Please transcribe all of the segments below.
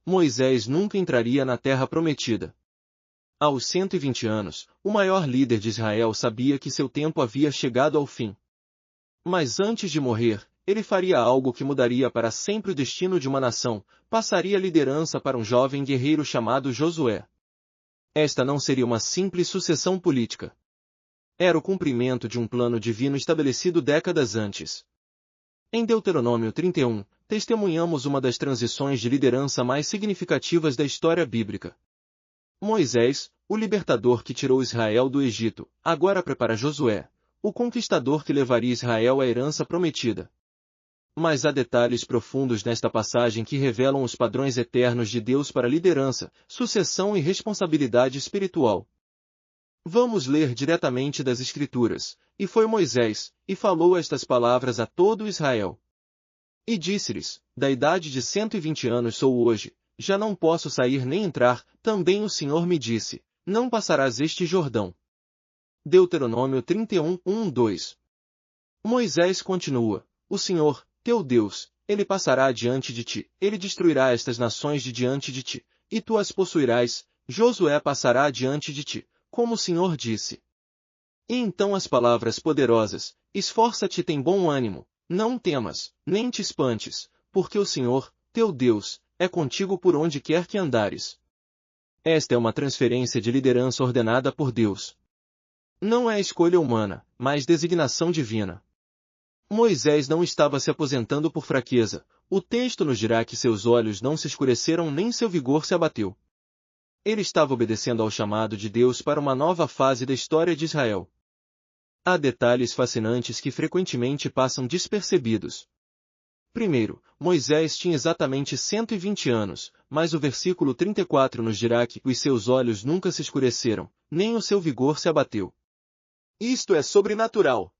Moisés nunca entraria na terra prometida. Aos 120 anos, o maior líder de Israel sabia que seu tempo havia chegado ao fim. Mas antes de morrer, ele faria algo que mudaria para sempre o destino de uma nação, passaria a liderança para um jovem guerreiro chamado Josué. Esta não seria uma simples sucessão política. Era o cumprimento de um plano divino estabelecido décadas antes. Em Deuteronômio 31, testemunhamos uma das transições de liderança mais significativas da história bíblica. Moisés, o libertador que tirou Israel do Egito, agora prepara Josué, o conquistador que levaria Israel à herança prometida. Mas há detalhes profundos nesta passagem que revelam os padrões eternos de Deus para liderança, sucessão e responsabilidade espiritual. Vamos ler diretamente das Escrituras. E foi Moisés, e falou estas palavras a todo Israel. E disse-lhes, da idade de 120 anos sou hoje, já não posso sair nem entrar, também o Senhor me disse, não passarás este Jordão. Deuteronômio 31, 1, 2. Moisés continua, o Senhor, teu Deus, ele passará diante de ti, ele destruirá estas nações de diante de ti, e tu as possuirás, Josué passará diante de ti, como o Senhor disse. E então as palavras poderosas, esforça-te e tem bom ânimo, não temas, nem te espantes, porque o Senhor, teu Deus, é contigo por onde quer que andares. Esta é uma transferência de liderança ordenada por Deus. Não é escolha humana, mas designação divina. Moisés não estava se aposentando por fraqueza, o texto nos dirá que seus olhos não se escureceram nem seu vigor se abateu. Ele estava obedecendo ao chamado de Deus para uma nova fase da história de Israel. Há detalhes fascinantes que frequentemente passam despercebidos. Primeiro, Moisés tinha exatamente 120 anos, mas o versículo 34 nos dirá que os seus olhos nunca se escureceram, nem o seu vigor se abateu. Isto é sobrenatural.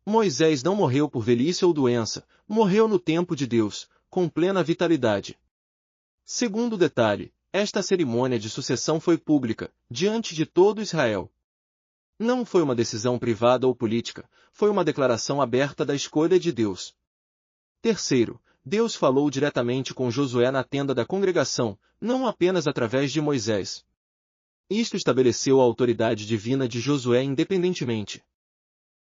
Moisés não morreu por velhice ou doença, morreu no tempo de Deus, com plena vitalidade. Segundo detalhe, esta cerimônia de sucessão foi pública, diante de todo Israel. Não foi uma decisão privada ou política, foi uma declaração aberta da escolha de Deus. Terceiro, Deus falou diretamente com Josué na tenda da congregação, não apenas através de Moisés. Isto estabeleceu a autoridade divina de Josué independentemente.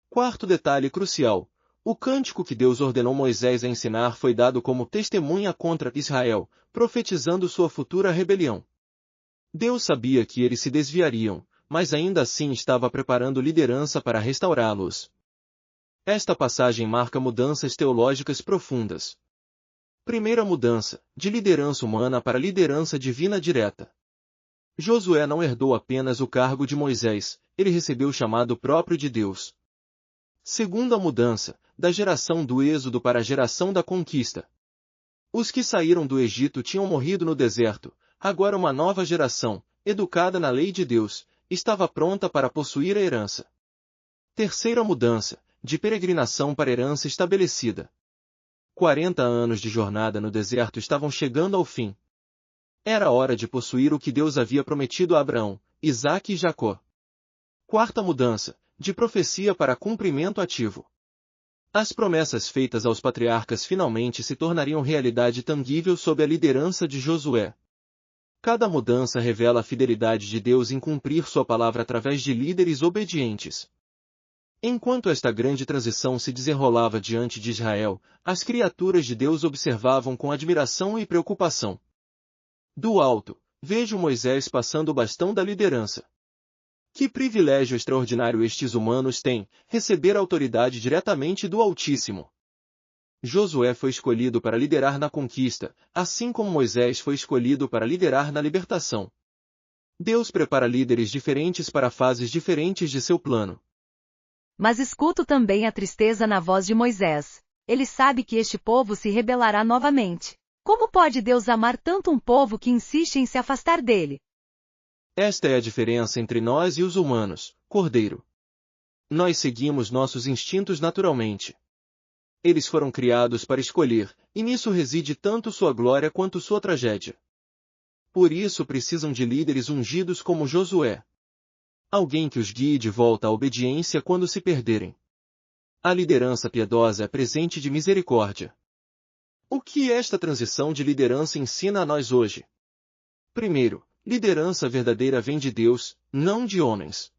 Quarto detalhe crucial, o cântico que Deus ordenou Moisés a ensinar foi dado como testemunha contra Israel, profetizando sua futura rebelião. Deus sabia que eles se desviariam, mas ainda assim estava preparando liderança para restaurá-los. Esta passagem marca mudanças teológicas profundas. Primeira mudança, de liderança humana para liderança divina direta. Josué não herdou apenas o cargo de Moisés, ele recebeu o chamado próprio de Deus. Segunda mudança, da geração do êxodo para a geração da conquista. Os que saíram do Egito tinham morrido no deserto, agora uma nova geração, educada na lei de Deus, estava pronta para possuir a herança. Terceira mudança, de peregrinação para herança estabelecida. 40 anos de jornada no deserto estavam chegando ao fim. Era hora de possuir o que Deus havia prometido a Abraão, Isaque e Jacó. Quarta mudança, de profecia para cumprimento ativo. As promessas feitas aos patriarcas finalmente se tornariam realidade tangível sob a liderança de Josué. Cada mudança revela a fidelidade de Deus em cumprir sua palavra através de líderes obedientes. Enquanto esta grande transição se desenrolava diante de Israel, as criaturas de Deus observavam com admiração e preocupação. Do alto, vejo Moisés passando o bastão da liderança. Que privilégio extraordinário estes humanos têm, receber autoridade diretamente do Altíssimo. Josué foi escolhido para liderar na conquista, assim como Moisés foi escolhido para liderar na libertação. Deus prepara líderes diferentes para fases diferentes de seu plano. Mas escuto também a tristeza na voz de Moisés. Ele sabe que este povo se rebelará novamente. Como pode Deus amar tanto um povo que insiste em se afastar dele? Esta é a diferença entre nós e os humanos, Cordeiro. Nós seguimos nossos instintos naturalmente. Eles foram criados para escolher, e nisso reside tanto sua glória quanto sua tragédia. Por isso precisam de líderes ungidos como Josué. Alguém que os guie de volta à obediência quando se perderem. A liderança piedosa é presente de misericórdia. O que esta transição de liderança ensina a nós hoje? Primeiro, liderança verdadeira vem de Deus, não de homens.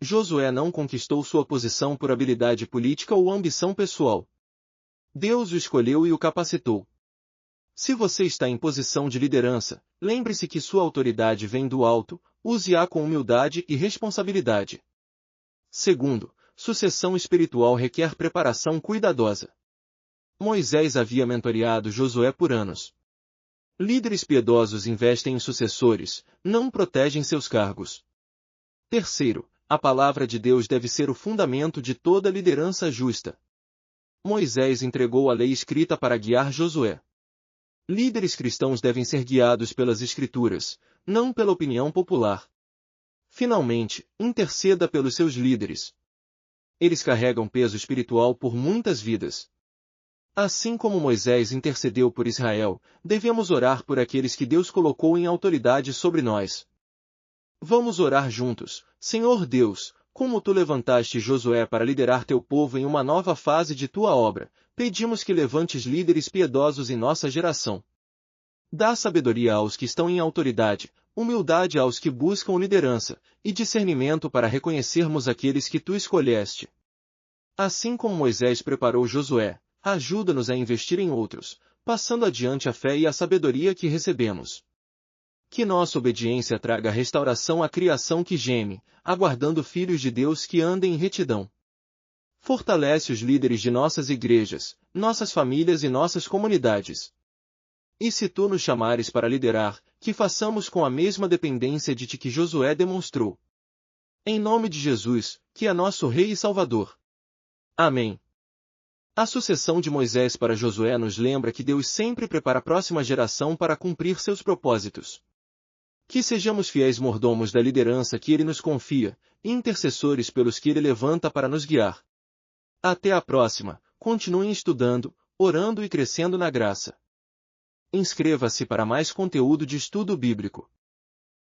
Josué não conquistou sua posição por habilidade política ou ambição pessoal. Deus o escolheu e o capacitou. Se você está em posição de liderança, lembre-se que sua autoridade vem do alto, use-a com humildade e responsabilidade. Segundo, sucessão espiritual requer preparação cuidadosa. Moisés havia mentoreado Josué por anos. Líderes piedosos investem em sucessores, não protegem seus cargos. Terceiro, a palavra de Deus deve ser o fundamento de toda liderança justa. Moisés entregou a lei escrita para guiar Josué. Líderes cristãos devem ser guiados pelas Escrituras, não pela opinião popular. Finalmente, interceda pelos seus líderes. Eles carregam peso espiritual por muitas vidas. Assim como Moisés intercedeu por Israel, devemos orar por aqueles que Deus colocou em autoridade sobre nós. Vamos orar juntos. Senhor Deus, como tu levantaste Josué para liderar teu povo em uma nova fase de tua obra, pedimos que levantes líderes piedosos em nossa geração. Dá sabedoria aos que estão em autoridade, humildade aos que buscam liderança, e discernimento para reconhecermos aqueles que tu escolheste. Assim como Moisés preparou Josué, ajuda-nos a investir em outros, passando adiante a fé e a sabedoria que recebemos. Que nossa obediência traga restauração à criação que geme, aguardando filhos de Deus que andem em retidão. Fortalece os líderes de nossas igrejas, nossas famílias e nossas comunidades. E se tu nos chamares para liderar, que façamos com a mesma dependência de ti que Josué demonstrou. Em nome de Jesus, que é nosso Rei e Salvador. Amém. A sucessão de Moisés para Josué nos lembra que Deus sempre prepara a próxima geração para cumprir seus propósitos. Que sejamos fiéis mordomos da liderança que Ele nos confia, e intercessores pelos que Ele levanta para nos guiar. Até a próxima, continuem estudando, orando e crescendo na graça. Inscreva-se para mais conteúdo de estudo bíblico.